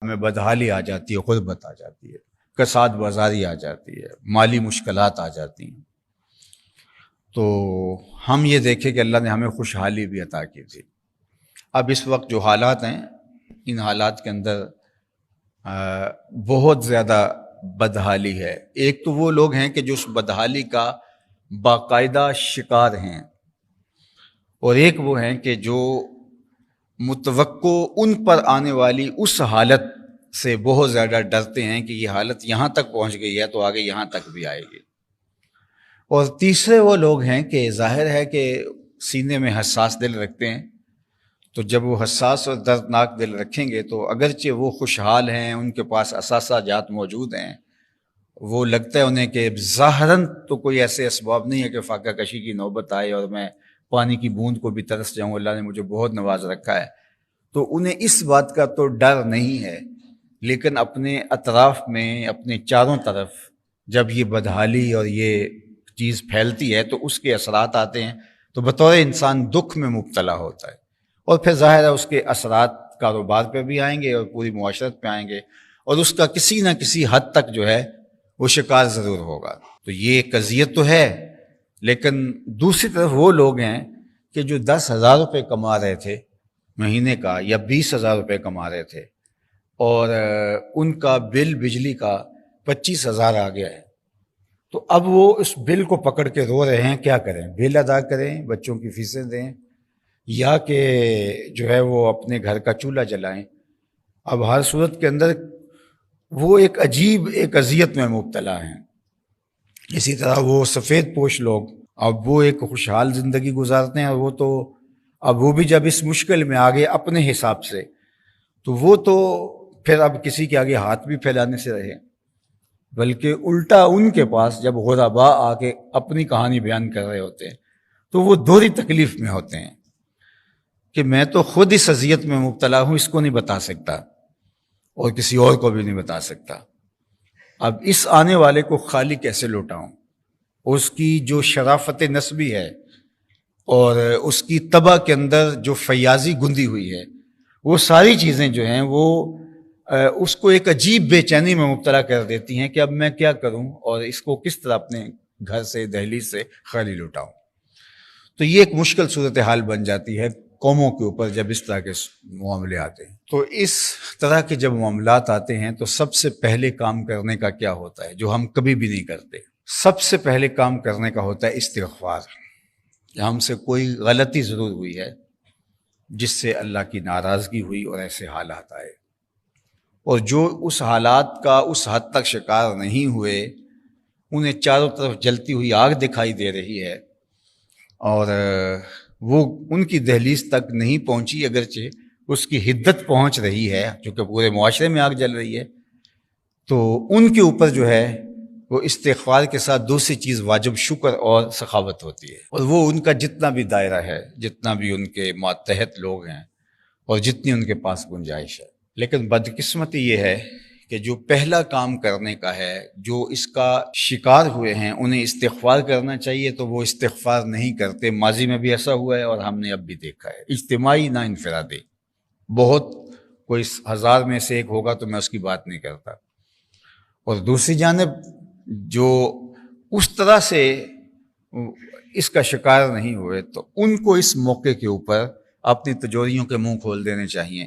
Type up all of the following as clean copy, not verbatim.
ہمیں بدحالی آ جاتی ہے، غربت آ جاتی ہے، کساد بازاری آ جاتی ہے، مالی مشکلات آ جاتی ہیں۔ تو ہم یہ دیکھیں کہ اللہ نے ہمیں خوشحالی بھی عطا کی تھی۔ اب اس وقت جو حالات ہیں، ان حالات کے اندر بہت زیادہ بدحالی ہے۔ ایک تو وہ لوگ ہیں کہ جو اس بدحالی کا باقاعدہ شکار ہیں، اور ایک وہ ہیں کہ جو متوقع ان پر آنے والی اس حالت سے بہت زیادہ ڈرتے ہیں کہ یہ حالت یہاں تک پہنچ گئی ہے تو آگے یہاں تک بھی آئے گی۔ اور تیسرے وہ لوگ ہیں کہ ظاہر ہے کہ سینے میں حساس دل رکھتے ہیں، تو جب وہ حساس اور دردناک دل رکھیں گے تو اگرچہ وہ خوشحال ہیں، ان کے پاس اثاثہ جات موجود ہیں، وہ لگتا ہے انہیں کہ ظاہراً تو کوئی ایسے اسباب نہیں ہے کہ فاقہ کشی کی نوبت آئے اور میں پانی کی بوند کو بھی ترس جاؤں، اللہ نے مجھے بہت نواز رکھا ہے، تو انہیں اس بات کا تو ڈر نہیں ہے، لیکن اپنے اطراف میں، اپنے چاروں طرف جب یہ بدحالی اور یہ چیز پھیلتی ہے تو اس کے اثرات آتے ہیں، تو بطور انسان دکھ میں مبتلا ہوتا ہے، اور پھر ظاہر ہے اس کے اثرات کاروبار پہ بھی آئیں گے اور پوری معاشرت پہ آئیں گے، اور اس کا کسی نہ کسی حد تک جو ہے وہ شکار ضرور ہوگا۔ تو یہ ایک اذیت تو ہے، لیکن دوسری طرف وہ لوگ ہیں کہ جو 10,000 روپے کما رہے تھے مہینے کا یا 20,000 روپے کما رہے تھے، اور ان کا بل بجلی کا 25,000 آ گیا ہے، تو اب وہ اس بل کو پکڑ کے رو رہے ہیں، کیا کریں؟ بل ادا کریں، بچوں کی فیسیں دیں، یا کہ جو ہے وہ اپنے گھر کا چولہا جلائیں۔ اب ہر صورت کے اندر وہ ایک عجیب ایک اذیت میں مبتلا ہیں۔ اسی طرح وہ سفید پوش لوگ، اب وہ ایک خوشحال زندگی گزارتے ہیں، اور وہ تو اب وہ بھی جب اس مشکل میں آگے اپنے حساب سے، تو وہ تو پھر اب کسی کے آگے ہاتھ بھی پھیلانے سے رہے، بلکہ الٹا ان کے پاس جب غرباء آ کے اپنی کہانی بیان کر رہے ہوتے ہیں تو وہ دوہری تکلیف میں ہوتے ہیں کہ میں تو خود اس اذیت میں مبتلا ہوں، اس کو نہیں بتا سکتا اور کسی اور کو بھی نہیں بتا سکتا، اب اس آنے والے کو خالی کیسے لوٹاؤں؟ اس کی جو شرافت نسبی ہے اور اس کی طبع کے اندر جو فیاضی گندی ہوئی ہے، وہ ساری چیزیں جو ہیں وہ اس کو ایک عجیب بے چینی میں مبتلا کر دیتی ہیں کہ اب میں کیا کروں اور اس کو کس طرح اپنے گھر سے، دہلیز سے خالی لوٹاؤں۔ تو یہ ایک مشکل صورتحال بن جاتی ہے قوموں کے اوپر جب اس طرح کے معاملے آتے ہیں۔ تو اس طرح کے جب معاملات آتے ہیں تو سب سے پہلے کام کرنے کا کیا ہوتا ہے، جو ہم کبھی بھی نہیں کرتے؟ سب سے پہلے کام کرنے کا ہوتا ہے استغفار۔ ہم سے کوئی غلطی ضرور ہوئی ہے جس سے اللہ کی ناراضگی ہوئی اور ایسے حالات آئے، اور جو اس حالات کا اس حد تک شکار نہیں ہوئے، انہیں چاروں طرف جلتی ہوئی آگ دکھائی دے رہی ہے اور وہ ان کی دہلیز تک نہیں پہنچی، اگرچہ اس کی حدت پہنچ رہی ہے چونکہ پورے معاشرے میں آگ جل رہی ہے، تو ان کے اوپر جو ہے وہ استغفار کے ساتھ دوسری چیز واجب شکر اور سخاوت ہوتی ہے، اور وہ ان کا جتنا بھی دائرہ ہے، جتنا بھی ان کے ماتحت لوگ ہیں اور جتنی ان کے پاس گنجائش ہے۔ لیکن بدقسمتی یہ ہے کہ جو پہلا کام کرنے کا ہے، جو اس کا شکار ہوئے ہیں، انہیں استغفار کرنا چاہیے تو وہ استغفار نہیں کرتے۔ ماضی میں بھی ایسا ہوا ہے اور ہم نے اب بھی دیکھا ہے، اجتماعی نہ انفرادی، بہت کوئی 1000 میں سے ایک ہوگا تو میں اس کی بات نہیں کرتا، اور دوسری جانب جو اس طرح سے اس کا شکار نہیں ہوئے تو ان کو اس موقع کے اوپر اپنی تجوریوں کے منہ کھول دینے چاہیے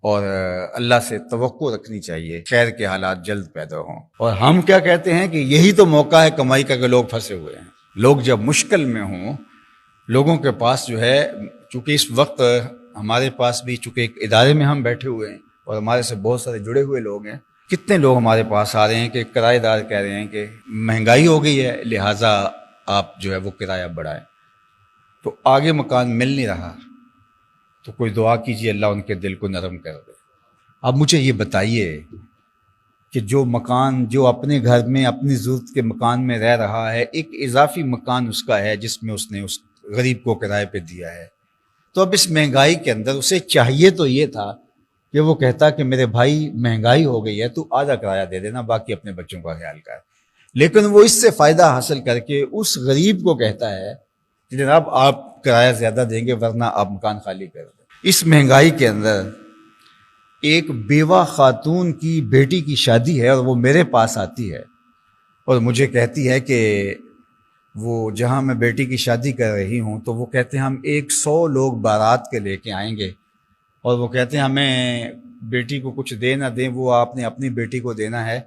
اور اللہ سے توقع رکھنی چاہیے خیر کے حالات جلد پیدا ہوں۔ اور ہم کیا کہتے ہیں کہ یہی تو موقع ہے کمائی کا کہ لوگ پھنسے ہوئے ہیں، لوگ جب مشکل میں ہوں، لوگوں کے پاس جو ہے، چونکہ اس وقت ہمارے پاس بھی چونکہ ایک ادارے میں ہم بیٹھے ہوئے ہیں اور ہمارے سے بہت سارے جڑے ہوئے لوگ ہیں، کتنے لوگ ہمارے پاس آ رہے ہیں کہ کرایہ دار کہہ رہے ہیں کہ مہنگائی ہو گئی ہے لہٰذا آپ جو ہے وہ کرایہ بڑھائیں، تو آگے مکان مل نہیں رہا، تو کوئی دعا کیجیے اللہ ان کے دل کو نرم کر دے۔ اب مجھے یہ بتائیے کہ جو مکان، جو اپنے گھر میں اپنی ضرورت کے مکان میں رہ رہا ہے، ایک اضافی مکان اس کا ہے جس میں اس نے اس غریب کو کرائے پہ دیا ہے، تو اب اس مہنگائی کے اندر اسے چاہیے تو یہ تھا کہ وہ کہتا کہ میرے بھائی مہنگائی ہو گئی ہے تو آدھا کرایہ دے دینا، باقی اپنے بچوں کا خیال کر، لیکن وہ اس سے فائدہ حاصل کر کے اس غریب کو کہتا ہے کہ جناب آپ کرایہ زیادہ دیں گے ورنہ آپ مکان خالی کر دیں۔ اس مہنگائی کے اندر ایک بیوہ خاتون کی بیٹی کی شادی ہے اور وہ میرے پاس آتی ہے اور مجھے کہتی ہے کہ وہ جہاں میں بیٹی کی شادی کر رہی ہوں تو وہ کہتے ہیں ہم 100 لوگ بارات کے لے کے آئیں گے، اور وہ کہتے ہیں ہمیں بیٹی کو کچھ دے نہ دیں، وہ آپ نے اپنی بیٹی کو دینا ہے،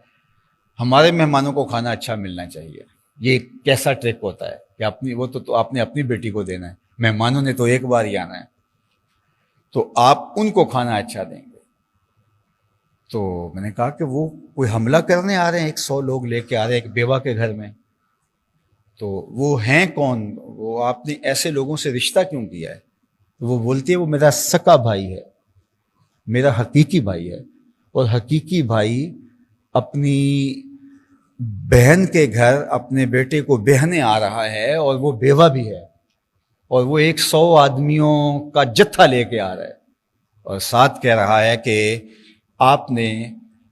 ہمارے مہمانوں کو کھانا اچھا ملنا چاہیے۔ یہ کیسا ٹرک ہوتا ہے کہ وہ تو آپ نے اپنی بیٹی کو دینا ہے، مہمانوں نے تو ایک بار ہی آنا ہے، تو آپ ان کو کھانا اچھا دیں گے۔ تو میں نے کہا کہ وہ کوئی حملہ کرنے آ رہے ہیں، 100 لوگ لے کے آ رہے ہیں ایک بیوہ کے گھر میں، تو وہ ہیں کون؟ وہ آپ نے ایسے لوگوں سے رشتہ کیوں کیا ہے؟ وہ بولتی ہے وہ میرا سکا بھائی ہے، میرا حقیقی بھائی ہے، اور حقیقی بھائی اپنی بہن کے گھر اپنے بیٹے کو بہنے آ رہا ہے اور وہ بیوہ بھی ہے، اور وہ 100 آدمیوں کا جتھا لے کے آ رہا ہے، اور ساتھ کہہ رہا ہے کہ آپ نے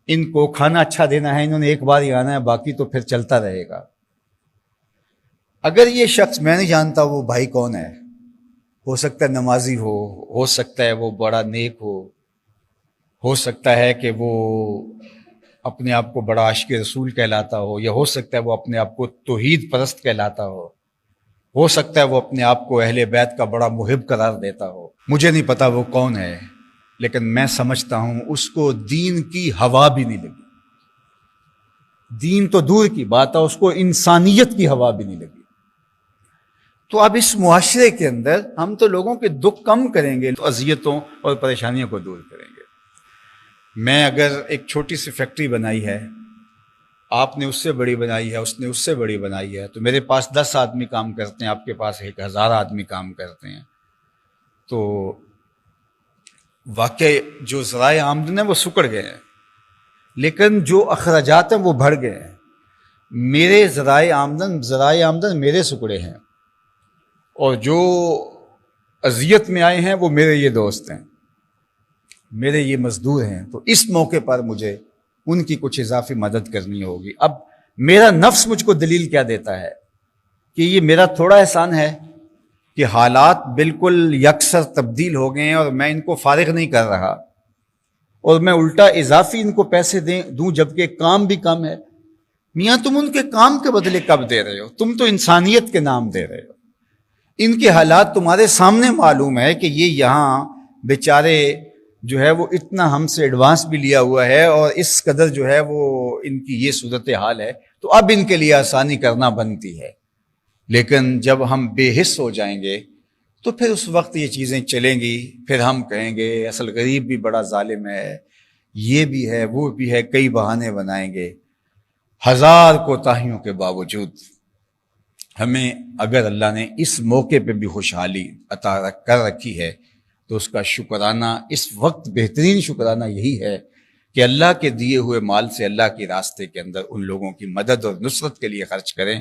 ان کو کھانا اچھا دینا ہے، انہوں نے ایک بار ہی آنا ہے، باقی تو پھر چلتا رہے گا۔ اگر یہ شخص، میں نہیں جانتا وہ بھائی کون ہے، ہو سکتا ہے نمازی ہو سکتا ہے وہ بڑا نیک ہو سکتا ہے کہ وہ اپنے آپ کو بڑا عاشق رسول کہلاتا یا ہو سکتا ہے وہ اپنے آپ کو توحید پرست کہلاتا ہو سکتا ہے وہ اپنے آپ کو اہل بیت کا بڑا محب قرار دیتا ہو، مجھے نہیں پتا وہ کون ہے، لیکن میں سمجھتا ہوں اس کو دین کی ہوا بھی نہیں لگی، دین تو دور کی بات ہے، اس کو انسانیت کی ہوا بھی نہیں لگی۔ تو اب اس معاشرے کے اندر ہم تو لوگوں کے دکھ کم کریں گے، اذیتوں اور پریشانیوں کو دور کریں گے۔ میں اگر ایک چھوٹی سی فیکٹری بنائی ہے، آپ نے اس سے بڑی بنائی ہے، اس نے اس سے بڑی بنائی ہے، تو میرے پاس 10 آدمی کام کرتے ہیں، آپ کے پاس 1000 آدمی کام کرتے ہیں، تو واقع جو ذرائع آمدن ہیں وہ سکڑ گئے ہیں، لیکن جو اخراجات ہیں وہ بڑھ گئے ہیں۔ میرے ذرائع آمدن میرے سکڑے ہیں، اور جو اذیت میں آئے ہیں وہ میرے یہ دوست ہیں، میرے یہ مزدور ہیں، تو اس موقع پر مجھے ان کی کچھ اضافی مدد کرنی ہوگی۔ اب میرا نفس مجھ کو دلیل کیا دیتا ہے کہ یہ میرا تھوڑا احسان ہے کہ حالات بالکل یکسر تبدیل ہو گئے ہیں اور میں ان کو فارغ نہیں کر رہا، اور میں الٹا اضافی ان کو پیسے دوں جبکہ کام بھی کم ہے۔ میاں تم ان کے کام کے بدلے کب دے رہے ہو؟ تم تو انسانیت کے نام دے رہے ہو۔ ان کے حالات تمہارے سامنے معلوم ہے کہ یہ یہاں بیچارے جو ہے وہ اتنا ہم سے ایڈوانس بھی لیا ہوا ہے، اور اس قدر جو ہے وہ ان کی یہ صورتحال ہے، تو اب ان کے لیے آسانی کرنا بنتی ہے۔ لیکن جب ہم بے حس ہو جائیں گے تو پھر اس وقت یہ چیزیں چلیں گی، پھر ہم کہیں گے اصل غریب بھی بڑا ظالم ہے، یہ بھی ہے وہ بھی ہے، کئی بہانے بنائیں گے۔ 1000 کوتاہیوں کے باوجود ہمیں اگر اللہ نے اس موقع پہ بھی خوشحالی عطا کر رکھی ہے تو اس کا شکرانہ، اس وقت بہترین شکرانہ یہی ہے کہ اللہ کے دیے ہوئے مال سے اللہ کے راستے کے اندر ان لوگوں کی مدد اور نصرت کے لیے خرچ کریں۔